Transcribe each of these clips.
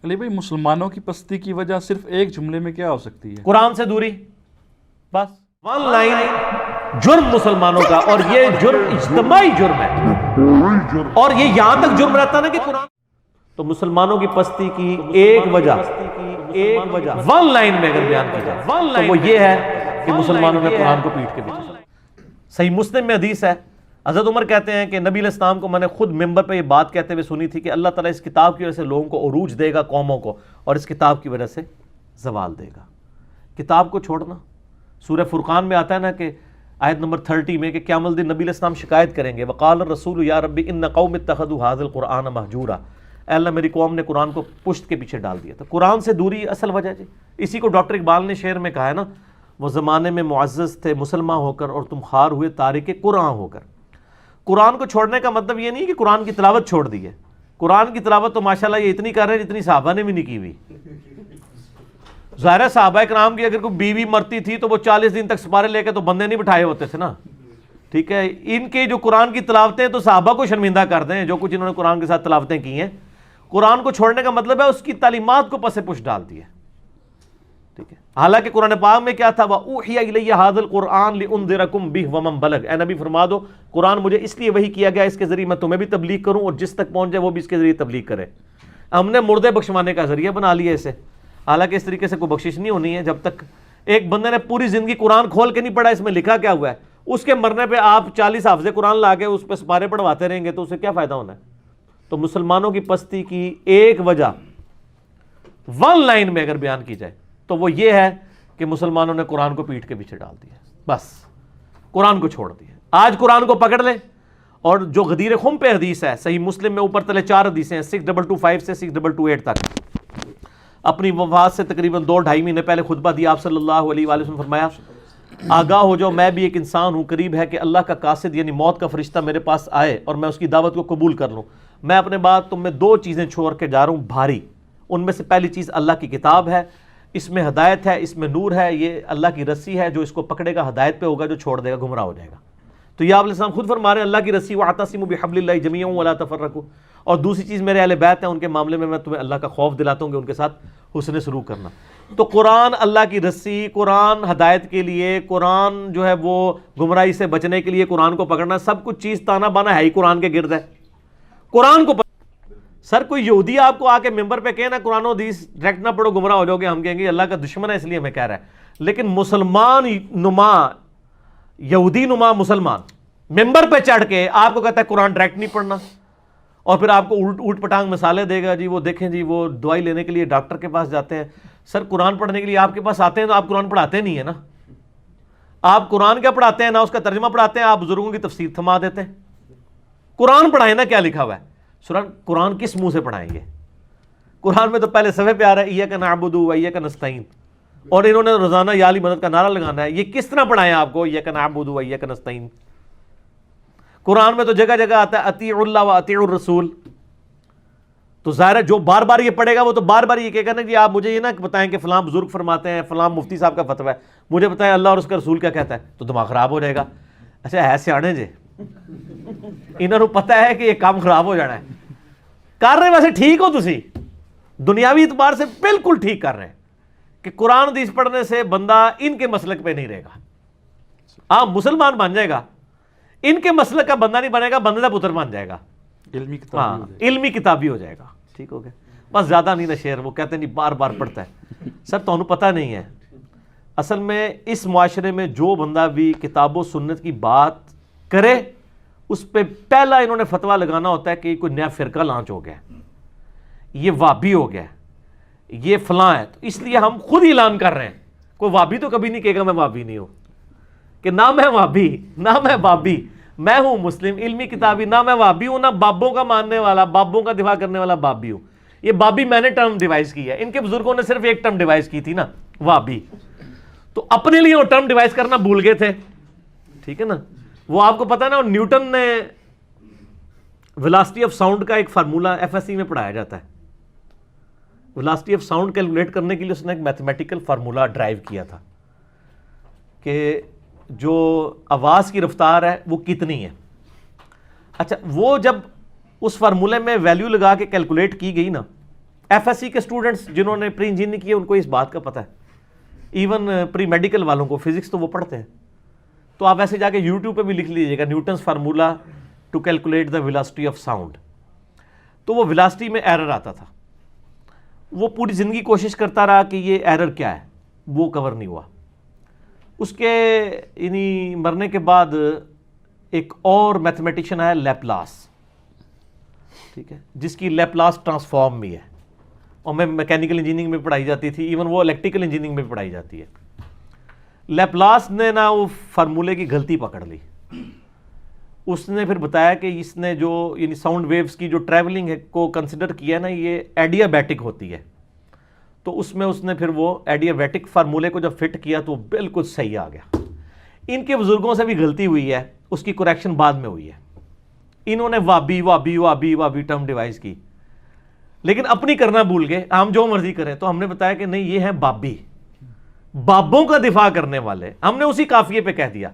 علی بھائی مسلمانوں کی پستی کی وجہ صرف ایک جملے میں کیا ہو سکتی ہے؟ قرآن سے دوری، بس ون لائن جرم مسلمانوں کا، اور یہ جرم اجتماعی جرم ہے، اور یہ یہاں تک جرم رہتا نا کہ قرآن تو مسلمانوں کی پستی کی ایک وجہ ون لائن میں اگر بیان کی جائے تو وہ یہ ہے کہ مسلمانوں نے قرآن کو پیٹ کے پیچھے۔ صحیح مسلم میں حدیث ہے، حضرت عمر کہتے ہیں کہ نبی علیہ السلام کو میں نے خود ممبر پہ یہ بات کہتے ہوئے سنی تھی کہ اللہ تعالیٰ اس کتاب کی وجہ سے لوگوں کو عروج دے گا، قوموں کو، اور اس کتاب کی وجہ سے زوال دے گا۔ کتاب کو چھوڑنا، سورہ فرقان میں آتا ہے نا کہ آیت نمبر 30 میں کہ قیامت الدین نبی علیہ السلام شکایت کریں گے، وقال الرسول یا ربی ان قوم اتخذوا هذا القرآن مہجورا، اے اللہ میری قوم نے قرآن کو پشت کے پیچھے ڈال دیا۔ تو قرآن سے دوری اصل وجہ جی، اسی کو ڈاکٹر اقبال نے شعر میں کہا ہے نا، وہ زمانے میں معزز تھے مسلمان ہو کر اور تم خوار ہوئے تارک قرآن ہو کر۔ قرآن کو چھوڑنے کا مطلب یہ نہیں کہ قرآن کی تلاوت چھوڑ دی ہے، قرآن کی تلاوت تو ماشاءاللہ یہ اتنی کر رہے ہیں جتنی صحابہ نے بھی نہیں کی ہوئی۔ ظاہر ہے صحابہ کرام کی اگر کوئی بیوی مرتی تھی تو وہ 40 دن تک سپارے لے کے تو بندے نہیں بٹھائے ہوتے تھے نا، ٹھیک ہے۔ ان کے جو قرآن کی تلاوتیں تو صحابہ کو شرمندہ کر دیں، جو کچھ انہوں نے قرآن کے ساتھ تلاوتیں کی ہیں۔ قرآن کو چھوڑنے کا مطلب ہے اس کی تعلیمات کو پس پش ڈال دی ہے، ٹھیک ہے۔ حالانکہ قرآن پاک میں کیا تھا، وَأُوحِيَ إِلَيَّ هَذَا الْقُرْآنُ لِأُنذِرَكُم بِهِ وَمَن بَلَغَ، اے نبی فرما دو قرآن مجھے اس لیے وحی کیا گیا اس کے ذریعے میں تمہیں بھی تبلیغ کروں اور جس تک پہنچ جائے وہ بھی اس کے ذریعے تبلیغ کرے۔ ہم نے مردے بخشوانے کا ذریعہ بنا لیا اسے، حالانکہ اس طریقے سے کوئی بخشش نہیں ہونی ہے۔ جب تک ایک بندے نے پوری زندگی قرآن کھول کے نہیں پڑھا اس میں لکھا کیا ہوا ہے، اس کے مرنے پہ آپ 40 حافظ قرآن لا کے اس پہ سپارے پڑھواتے رہیں گے تو اسے کیا فائدہ ہونا ہے؟ تو مسلمانوں کی پستی کی ایک وجہ ون لائن میں اگر بیان کی جائے تو وہ یہ ہے کہ مسلمانوں نے قرآن کو پیٹ کے پیچھے ڈال دیا، بس قرآن کو چھوڑ دیا۔ آج قرآن کو پکڑ لیں، اور جو غدیر خم پہ حدیث ہے صحیح مسلم میں اوپر تلے 4 حدیثیں ہیں، 6225 سے 6228 تک، اپنی وفات سے تقریباً 2-2.5 مہینے پہلے خطبہ دیا آپ صلی اللہ علیہ وآلہ وسلم، فرمایا آگاہ ہو جاؤ میں بھی ایک انسان ہوں، قریب ہے کہ اللہ کا قاصد یعنی موت کا فرشتہ میرے پاس آئے اور میں اس کی دعوت کو قبول کر لوں۔ میں اپنے بعد تم میں 2 چیزیں چھوڑ کے جا رہا ہوں بھاری، ان میں سے پہلی چیز اللہ کی کتاب ہے، اس میں ہدایت ہے، اس میں نور ہے، یہ اللہ کی رسی ہے، جو اس کو پکڑے گا ہدایت پہ ہوگا، جو چھوڑ دے گا گمراہ ہو جائے گا۔ تو یہ آپ علیہ السلام خود فرما رہے ہیں اللہ کی رسی وَاعْتَصِمُوا بِحَبْلِ اللَّهِ جَمِيعًا وَلَا تَفَرَّقُوا، اور دوسری چیز میرے اہل بیت ہیں، ان کے معاملے میں تمہیں اللہ کا خوف دلاتا ہوں کہ ان کے ساتھ حسن سلوک کرنا۔ تو قرآن اللہ کی رسی، قرآن ہدایت کے لیے، قرآن جو ہے وہ گمراہی سے بچنے کے لیے قرآن کو پکڑنا، سب کچھ چیز تانا بانا ہے ہی قرآن کے گرد ہے۔ قرآن کو سر کوئی یہودی آپ کو آ کے ممبر پہ کہے نا قرآن و حدیث ڈائریکٹ نہ پڑھو گمراہ ہو جاؤ گے، ہم کہیں گے اللہ کا دشمن ہے اس لیے ہمیں کہہ رہا ہے۔ لیکن مسلمان نما، یہودی نما مسلمان ممبر پہ چڑھ کے آپ کو کہتا ہے قرآن ڈائریکٹ نہیں پڑھنا، اور پھر آپ کو اوٹ پٹانگ مثالیں دے گا، جی وہ دیکھیں جی وہ دوائی لینے کے لیے ڈاکٹر کے پاس جاتے ہیں۔ سر قرآن پڑھنے کے لیے آپ کے پاس آتے ہیں تو آپ قرآن پڑھاتے نہیں ہیں نا، آپ قرآن کیا پڑھاتے ہیں، نہ اس کا ترجمہ پڑھاتے ہیں، آپ بزرگوں کی تفسیر تھما دیتے ہیں۔ قرآن پڑھائیں نا، کیا لکھا ہوا ہے قرآن کس منہ سے پڑھائیں گے؟ قرآن میں تو پہلے صفحے پہ آ رہا ہے ایاک نعبد و ایاک نستعین، اور انہوں نے روزانہ یا علی مدد کا نعرہ لگانا ہے، یہ کس طرح پڑھائیں آپ کو ایاک نعبد و ایاک نستعین؟ قرآن میں تو جگہ جگہ آتا ہے اطیعوا اللہ و اطیعوا الرسول، تو ظاہر ہے جو بار بار یہ پڑھے گا وہ تو بار بار یہ کہے گا نا کہ آپ مجھے یہ نہ بتائیں کہ فلاں بزرگ فرماتے ہیں، فلاں مفتی صاحب کا فتویٰ ہے، مجھے بتائیں اللہ اور اس کا رسول کیا کہتا ہے، تو دماغ خراب ہو جائے گا۔ اچھا ہے سیانے جے، انہوں نے پتہ ہے کہ یہ کام خراب ہو جانا ہے، کر رہے ویسے ٹھیک ہو، تسی دنیاوی اعتبار سے بالکل ٹھیک کر رہے ہیں کہ قرآن حدیث پڑھنے سے بندہ ان کے مسلک پہ نہیں رہے گا، آپ مسلمان بن جائے گا، ان کے مسلک کا بندہ نہیں بنے گا، بندے کا پتر بن جائے گا، علمی کتابی ہو جائے گا، ٹھیک ہو گیا۔ بس زیادہ نہیں نا شعر، وہ کہتے ہیں نہیں بار بار پڑھتا ہے۔ سر تو انہوں پتہ نہیں ہے، اصل میں اس معاشرے میں جو بندہ بھی کتاب و سنت کی بات کرے اس پہ پہلا انہوں نے فتویٰ لگانا ہوتا ہے کہ کوئی نیا فرقہ لانچ ہو گیا، یہ وابی ہو گیا، یہ فلاں ہے، تو اس لیے ہم خود اعلان کر رہے ہیں۔ کوئی وابی تو کبھی نہیں کہے گا میں وابی نہیں ہوں، کہ نہ میں وابی نہ میں بابی، میں ہوں مسلم علمی کتابی، نہ میں وابی ہوں نہ بابوں کا ماننے والا، بابوں کا دفاع کرنے والا بابی ہوں۔ یہ بابی میں نے ٹرم ڈیوائز کی ہے، ان کے بزرگوں نے صرف ایک ٹرم ڈیوائز کی تھی نا، وابی، تو اپنے لیے وہ ٹرم ڈیوائز کرنا بھول گئے تھے، ٹھیک ہے نا۔ وہ آپ کو پتا ہے نا، نیوٹن نے ویلاسٹی آف ساؤنڈ کا ایک فارمولہ ایف ایس سی میں پڑھایا جاتا ہے، ویلاسٹی آف ساؤنڈ کیلکولیٹ کرنے کے لیے اس نے ایک میتھمیٹیکل فارمولہ ڈرائیو کیا تھا کہ جو آواز کی رفتار ہے وہ کتنی ہے۔ اچھا وہ جب اس فارمولے میں ویلیو لگا کے کیلکولیٹ کی گئی نا، ایف ایس سی کے اسٹوڈنٹس جنہوں نے پری انجینئرنگ کی ہے ان کو اس بات کا پتہ ہے، ایون پری میڈیکل والوں کو فزکس تو وہ پڑھتے ہیں. تو آپ ایسے جا کے یوٹیوب پہ بھی لکھ لیجیے گا Newton's formula to calculate the velocity of sound. تو وہ ویلاسٹی میں ایرر آتا تھا، وہ پوری زندگی کوشش کرتا رہا کہ یہ ایرر کیا ہے، وہ کور نہیں ہوا. اس کے یعنی مرنے کے بعد ایک اور میتھمیٹیشین آیا لیپلاس، ٹھیک ہے، جس کی لیپلاس ٹرانسفارم بھی ہے، اور میں میکینیکل انجینئرنگ میں پڑھائی جاتی تھی، ایون وہ الیکٹریکل انجینئرنگ میں پڑھائی جاتی ہے. لیپلاس نے نا وہ فارمولے کی غلطی پکڑ لی. اس نے پھر بتایا کہ اس نے جو یعنی ساؤنڈ ویوز کی جو ٹریولنگ ہے کو کنسیڈر کیا نا یہ ایڈیابیٹک ہوتی ہے. تو اس میں اس نے پھر وہ ایڈیابیٹک فارمولے کو جب فٹ کیا تو بالکل صحیح آ گیا. ان کے بزرگوں سے بھی غلطی ہوئی ہے، اس کی کریکشن بعد میں ہوئی ہے. انہوں نے وابی وابی وابی وابی ٹرم ڈیوائز کی، لیکن اپنی کرنا بھول گئے، ہم جو مرضی کریں. تو ہم نے بتایا کہ نہیں، یہ ہیں بابی، بابوں کا دفاع کرنے والے. ہم نے اسی قافیے پہ کہہ دیا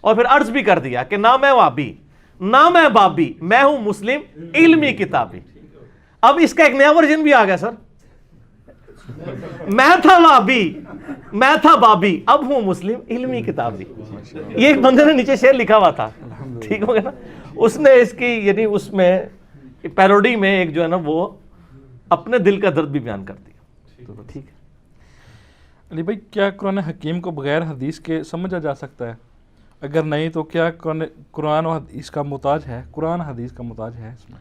اور پھر عرض بھی کر دیا کہ نہ میں وابی نہ میں بابی، میں ہوں مسلم علمی کتابی. اب اس کا ایک نیا ورژن بھی آ گیا سر، میں تھا وابی میں تھا بابی، اب ہوں مسلم علمی کتابی. یہ ایک بندے نے نیچے شعر لکھا ہوا تھا، ٹھیک ہو گیا نا. اس نے اس کی یعنی اس میں پیروڈی میں ایک جو ہے نا وہ اپنے دل کا درد بھی بیان کر دیا. ٹھیک ہے علی بھائی، کیا قرآن حکیم کو بغیر حدیث کے سمجھا جا سکتا ہے؟ اگر نہیں تو کیا قرآن و حدیث کا محتاج ہے؟ قرآن حدیث کا محتاج ہے اس میں؟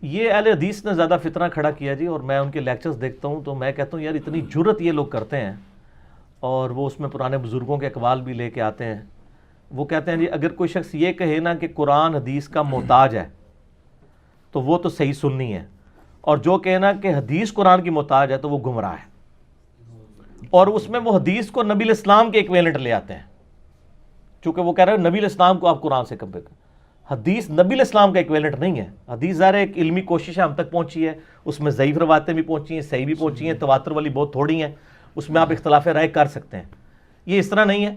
یہ اہل حدیث نے زیادہ فتنہ کھڑا کیا جی. اور میں ان کے لیکچرز دیکھتا ہوں تو میں کہتا ہوں یار اتنی جرت یہ لوگ کرتے ہیں، اور وہ اس میں پرانے بزرگوں کے اقوال بھی لے کے آتے ہیں. وہ کہتے ہیں جی اگر کوئی شخص یہ کہے نا کہ قرآن حدیث کا محتاج ہے تو وہ تو صحیح سنی ہے، اور جو کہنا کہ حدیث قرآن کی محتاج ہے تو وہ گمراہ ہے. اور اس میں وہ حدیث کو نبی الاسلام کے ایکویلنٹ لے آتے ہیں، چونکہ وہ کہہ رہے ہیں نبی الاسلام کو آپ قرآن سے کمپیئر کریں. حدیث نبی الاسلام کا ایکویلنٹ نہیں ہے. حدیث ظاہر ایک علمی کوشش ہے، ہم تک پہنچی ہے، اس میں ضعیف روایتیں بھی پہنچی ہیں، صحیح بھی پہنچی ہیں، تواتر والی بہت تھوڑی ہیں، اس میں آپ اختلاف رائے کر سکتے ہیں. یہ اس طرح نہیں ہے.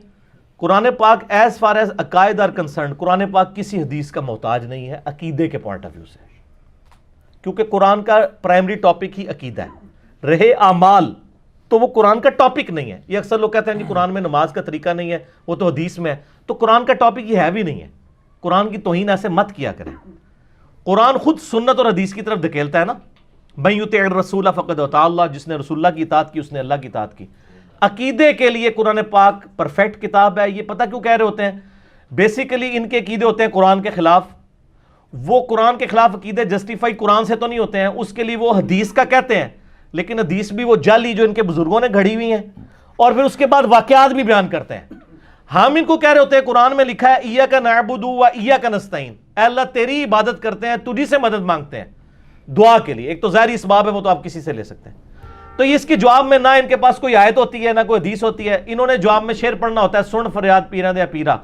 قرآن پاک ایز فار ایز عقائد آر کنسرنڈ، قرآن پاک کسی حدیث کا محتاج نہیں ہے عقیدے کے پوائنٹ آف ویو سے، کیونکہ قرآن کا پرائمری ٹاپک ہی عقیدہ ہے. رہے اعمال تو وہ قرآن کا ٹاپک نہیں ہے. یہ اکثر لوگ کہتے ہیں کہ قرآن میں نماز کا طریقہ نہیں ہے، وہ تو حدیث میں ہے. تو قرآن کا ٹاپک یہ ہے بھی نہیں ہے. قرآن کی توہین ایسے مت کیا کریں. قرآن خود سنت اور حدیث کی طرف دھکیلتا ہے نا. من یطع الرسول فقد اطاع اللہ، جس نے رسول اللہ کی اطاعت کی اس نے اللہ کی اطاعت کی. عقیدے کے لیے قرآن پاک پرفیکٹ کتاب ہے. یہ پتہ کیوں کہہ رہے ہوتے ہیں؟ بیسیکلی ان کے عقیدے ہوتے ہیں قرآن کے خلاف. وہ قرآن کے خلاف عقیدے جسٹیفائی قرآن سے تو نہیں ہوتے ہیں، اس کے لیے وہ حدیث کا کہتے ہیں. لیکن حدیث بھی وہ جعلی جو ان کے بزرگوں نے گھڑی ہوئی ہیں، اور پھر اس کے بعد واقعات بھی بیان کرتے ہیں. ہم ان کو کہہ رہے ہوتے ہیں قرآن میں لکھا ہے ایاک نعبد و ایاک نستعین، اے اللہ تیری عبادت کرتے ہیں، تجھی سے مدد مانگتے ہیں دعا کے لیے. ایک تو ظاہری اسباب ہے، وہ تو آپ کسی سے لے سکتے ہیں. تو اس کے جواب میں نہ ان کے پاس کوئی آیت ہوتی ہے نہ کوئی حدیث ہوتی ہے. انہوں نے جواب میں شعر پڑھنا ہوتا ہے، سن فریاد پیرا دیا پیرا،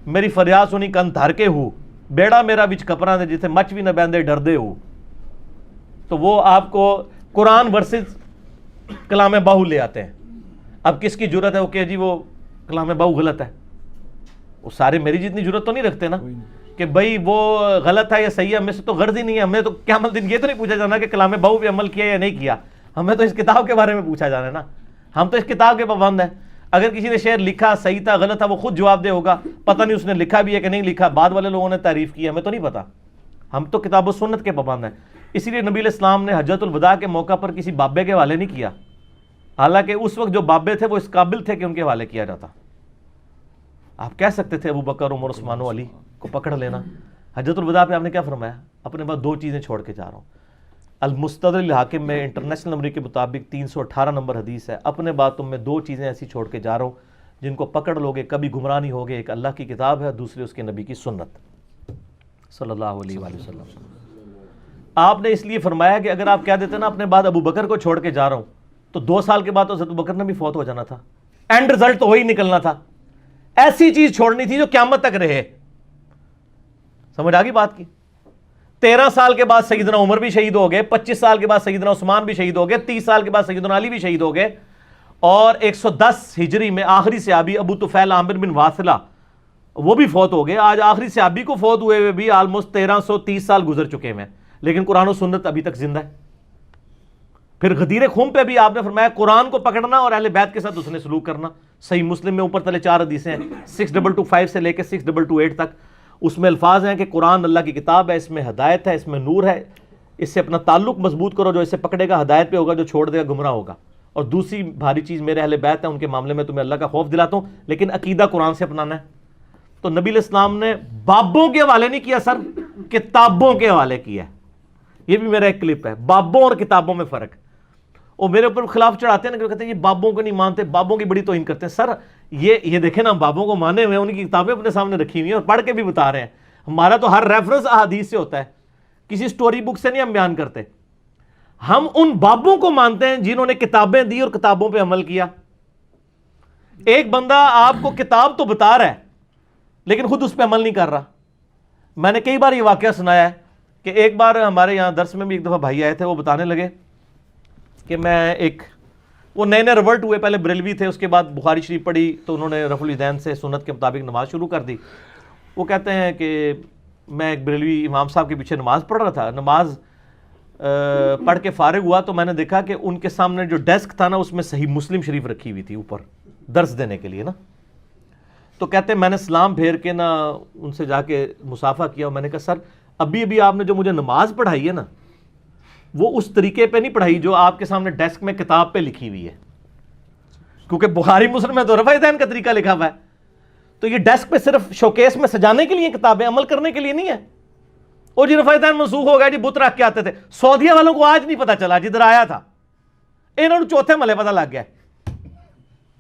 میری فریاد سنی کن دھر کے ہو، بیڑا میرا وچ کپڑا دے جتھے مچ بھی نہ بہندے ڈردے ہو. تو وہ آپ کو قرآن ورسز کلام باہو لے آتے ہیں. اب کس کی جرت ہے وہ کہ جی وہ کلام باہو غلط ہے؟ وہ سارے میری جتنی جرت تو نہیں رکھتے نا کہ بھائی وہ غلط ہے یا صحیح ہے. ہمیں سے تو غرض ہی نہیں ہے. ہمیں تو قیامت دن یہ تو نہیں پوچھا جانا کہ کلام باہو پہ عمل کیا یا نہیں کیا. ہمیں تو اس کتاب کے بارے میں پوچھا جانا ہے نا. ہم تو اس کتاب کے پابند ہیں. اگر کسی نے شعر لکھا صحیح تھا غلط تھا وہ خود جواب دے ہوگا. پتہ نہیں اس نے لکھا بھی ہے کہ نہیں لکھا، بعد والے لوگوں نے تعریف کی، ہمیں تو نہیں پتا. ہم تو کتاب و سنت کے پابند ہیں. اسی لیے نبی علیہ السلام نے حجۃ الوداع کے موقع پر کسی بابے کے حوالے نہیں کیا، حالانکہ اس وقت جو بابے تھے وہ اس قابل تھے کہ ان کے حوالے کیا جاتا. آپ کہہ سکتے تھے ابو بکر عمر عثمان و علی کو پکڑ لینا. حجۃ الوداع پہ آپ نے کیا فرمایا؟ اپنے بعد دو چیزیں چھوڑ کے جا رہا ہوں. المستدرک الحاکم میں انٹرنیشنل نمبر کے مطابق 318 نمبر حدیث ہے، اپنے بعد تم میں دو چیزیں ایسی چھوڑ کے جا رہا ہوں جن کو پکڑ لوگے کبھی گمراہ نہیں ہوگے. ایک اللہ کی کتاب ہے، دوسری اس کے نبی کی سنت صلی اللہ علیہ وآلہ وسلم. آپ نے اس لیے فرمایا کہ اگر آپ کہہ دیتے نا اپنے بعد ابو بکر کو چھوڑ کے جا رہا ہوں تو 2 سال کے بعد تو حضرت ابو بکر نے بھی فوت ہو جانا تھا. اینڈ رزلٹ تو وہی نکلنا تھا. ایسی چیز چھوڑنی تھی جو قیامت تک رہے. سمجھ آ گئی بات کی؟ 13 سال کے بعد سیدنا عمر بھی شہید ہو گئے، 25 سال کے بعد سیدنا عثمان بھی شہید ہو گئے، 30 سال کے بعد سیدنا علی بھی شہید ہو گئے، اور 110 ہجری میں آخری صحابی ابو طفیل عامر بن واصلہ وہ بھی فوت ہو گئے. آج آخری صحابی کو فوت ہوئے ہوئے بھی آلموسٹ 1330 سال گزر چکے ہیں، لیکن قرآن و سنت ابھی تک زندہ ہے. پھر غدیر خم پہ بھی آپ نے فرمایا قرآن کو پکڑنا اور اہل بیت کے ساتھ اس نے سلوک کرنا. صحیح مسلم میں اوپر تلے 4 حدیثیں ہیں, 6225 سے لے کے 6228 تک. اس میں الفاظ ہیں کہ قرآن اللہ کی کتاب ہے, اس میں ہدایت ہے, اس میں نور ہے, اس سے اپنا تعلق مضبوط کرو, جو اسے پکڑے گا ہدایت پہ ہوگا, جو چھوڑ دے گا گمراہ ہوگا. اور دوسری بھاری چیز میرے اہل بیت ہے, ان کے معاملے میں تمہیں اللہ کا خوف دلاتا ہوں, لیکن عقیدہ قرآن سے اپنانا ہے. تو نبی علیہ السلام نے بابوں کے حوالے نہیں کیا سر, کتابوں کے حوالے کیا ہے. یہ بھی میرا ایک کلپ ہے, بابوں اور کتابوں میں فرق. اور میرے اوپر خلاف چڑھاتے ہیں نا, کہتے ہیں یہ بابوں کو نہیں مانتے, بابوں کی بڑی توہین کرتے ہیں. سر یہ دیکھیں نا, بابوں کو مانے ہوئے, ان کی کتابیں اپنے سامنے رکھی ہوئی ہیں اور پڑھ کے بھی بتا رہے ہیں. ہمارا تو ہر ریفرنس احادیث سے ہوتا ہے, کسی سٹوری بک سے نہیں ہم بیان کرتے. ہم ان بابوں کو مانتے ہیں جنہوں نے کتابیں دی اور کتابوں پہ عمل کیا. ایک بندہ آپ کو کتاب تو بتا رہا ہے لیکن خود اس پہ عمل نہیں کر رہا. میں نے کئی بار یہ واقعہ سنایا ہے کہ ایک بار ہمارے یہاں درس میں بھی ایک دفعہ بھائی آئے تھے, وہ بتانے لگے کہ میں وہ نئے ریورٹ ہوئے, پہلے بریلوی تھے, اس کے بعد بخاری شریف پڑھی تو انہوں نے رفع الیدین سے سنت کے مطابق نماز شروع کر دی. وہ کہتے ہیں کہ میں ایک بریلوی امام صاحب کے پیچھے نماز پڑھ رہا تھا, نماز پڑھ کے فارغ ہوا تو میں نے دیکھا کہ ان کے سامنے جو ڈیسک تھا نا, اس میں صحیح مسلم شریف رکھی ہوئی تھی اوپر درس دینے کے لیے نا. تو کہتے ہیں میں نے سلام پھیر کے نا ان سے جا کے مصافحہ کیا, اور میں نے کہا سر ابھی آپ نے جو مجھے نماز پڑھائی ہے نا, وہ اس طریقے پہ نہیں پڑھائی جو آپ کے سامنے ڈیسک میں کتاب پہ لکھی ہوئی ہے, کیونکہ بخاری مسلم میں تو رفع الیدین کا طریقہ لکھا ہوا ہے. تو یہ ڈیسک پہ صرف شوکیس میں سجانے کے لیے کتابیں, عمل کرنے کے لیے نہیں ہے. اور جی رفع الیدین منسوخ ہو گیا جی, بت رکھ کے آتے تھے. سعودیہ والوں کو آج نہیں پتا چلا, جدھر آیا تھا انہوں نے چوتھے ملے پتا لگ گیا,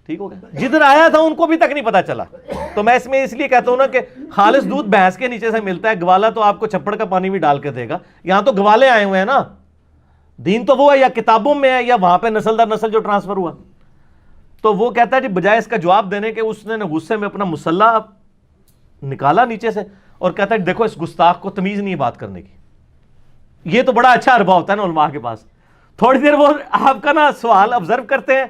ٹھیک ہو گیا, جدھر آیا تھا ان کو بھی تک نہیں پتا چلا. تو میں اس لیے کہتا ہوں نا کہ خالص دودھ بھینس کے نیچے سے ملتا ہے, گوالا تو آپ کو چھپڑ کا پانی بھی ڈال کے دے گا. یہاں تو گوالے آئے ہوئے ہیں نا, دین تو وہ ہے یا کتابوں میں ہے یا وہاں پہ نسل در نسل جو ٹرانسفر ہوا. تو وہ کہتا ہے جی بجائے اس کا جواب دینے کے اس نے غصے میں اپنا مسلح نکالا نیچے سے اور کہتا ہے دیکھو اس گستاخ کو تمیز نہیں بات کرنے کی. یہ تو بڑا اچھا عربہ ہوتا ہے نا علماء کے پاس. تھوڑی دیر وہ آپ کا نا سوال آبزرو کرتے ہیں,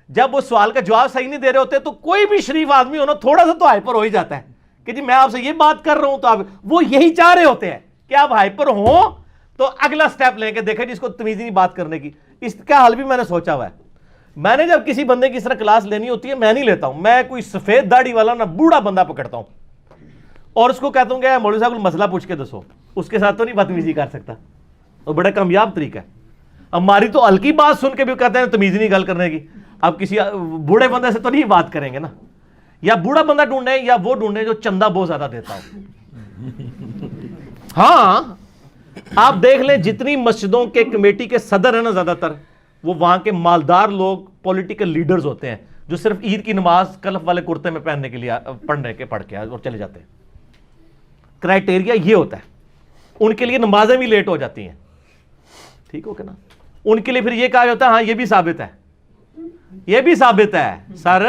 جب وہ سوال کا جواب صحیح نہیں دے رہے ہوتے تو کوئی بھی شریف آدمی ہونا تھوڑا سا تو ہائپر ہو ہی جاتا ہے کہ جی میں آپ سے یہ بات کر رہا ہوں, تو آپ وہ یہی چاہ رہے ہوتے ہیں کہ آپ ہائپر ہوں تو اگلا سٹیپ لیں کہ دیکھیں جس کو تمیز نہیں بات کرنے کی. اس کا حل بھی میں نے سوچا ہوا ہے. میں نے جب کسی بندے کی اس طرح کلاس لینی ہوتی ہے, میں نہیں لیتا ہوں, میں کوئی سفید داڑھی والا نا بوڑھا بندہ پکڑتا ہوں اور اس کو کہتا ہوں کہ مولوی صاحب کو مسئلہ پوچھ کے دسو. اس کے ساتھ تو نہیں بدتمیزی کر سکتا, وہ بڑا کامیاب طریقہ ہے. ہماری تو ہلکی بات سن کے بھی کہتے ہیں تمیز نہیں گل کرنے کی. اب کسی بوڑھے بندے سے تو نہیں بات کریں گے نا, یا بوڑھا بندہ ڈھونڈیں یا وہ ڈھونڈیں جو چندہ بہت زیادہ دیتا ہو. ہاں آپ دیکھ لیں جتنی مسجدوں کے کمیٹی کے صدر ہیں نا زیادہ تر وہ وہاں کے مالدار لوگ پولیٹیکل لیڈرز ہوتے ہیں, جو صرف عید کی نماز کلف والے کرتے میں پہننے کے لیے پڑھ کے اور چلے جاتے ہیں. کرائٹیریا یہ ہوتا ہے. ان کے لیے نمازیں بھی لیٹ ہو جاتی ہیں, ٹھیک ہو کہ نا. ان کے لیے پھر یہ کہا جاتا ہے ہاں یہ بھی ثابت ہے, یہ بھی ثابت ہے. سر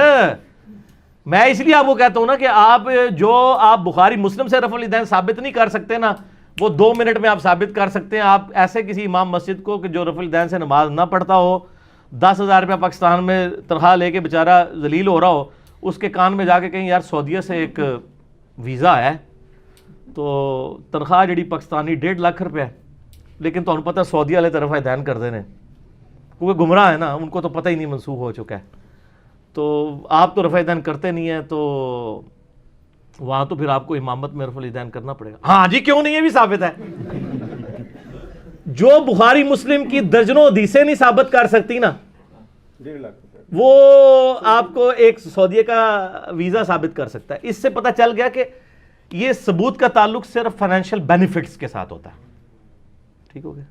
میں اس لیے آپ کو کہتا ہوں نا کہ آپ بخاری مسلم سے رفع الیدین ثابت نہیں کر سکتے نا, وہ 2 منٹ میں آپ ثابت کر سکتے ہیں. آپ ایسے کسی امام مسجد کو کہ جو رفع الیدین سے نماز نہ پڑھتا ہو, 10,000 روپیہ پاکستان میں تنخواہ لے کے بیچارہ ذلیل ہو رہا ہو, اس کے کان میں جا کے کہیں یار سعودیہ سے ایک ویزا ہے تو تنخواہ جڑی پاکستانی 1.5 لاکھ روپے ہے, لیکن تو پتہ سعودیہ والے طرف الیدین کر دینے کیونکہ گمراہ ہے نا, ان کو تو پتہ ہی نہیں منسوخ ہو چکا ہے. تو آپ تو رفع الیدین کرتے نہیں ہیں, تو وہاں تو پھر آپ کو امامت میں رفع الیدین کرنا پڑے گا. ہاں جی کیوں نہیں, یہ بھی ثابت ہے. جو بخاری مسلم کی درجنوں حدیثیں نہیں ثابت کر سکتی نا, 1.5 لاکھ وہ آپ کو ایک سعودیہ کا ویزا ثابت کر سکتا ہے. اس سے پتہ چل گیا کہ یہ ثبوت کا تعلق صرف فائنینشیل بینیفٹس کے ساتھ ہوتا ہے, ٹھیک ہو گیا.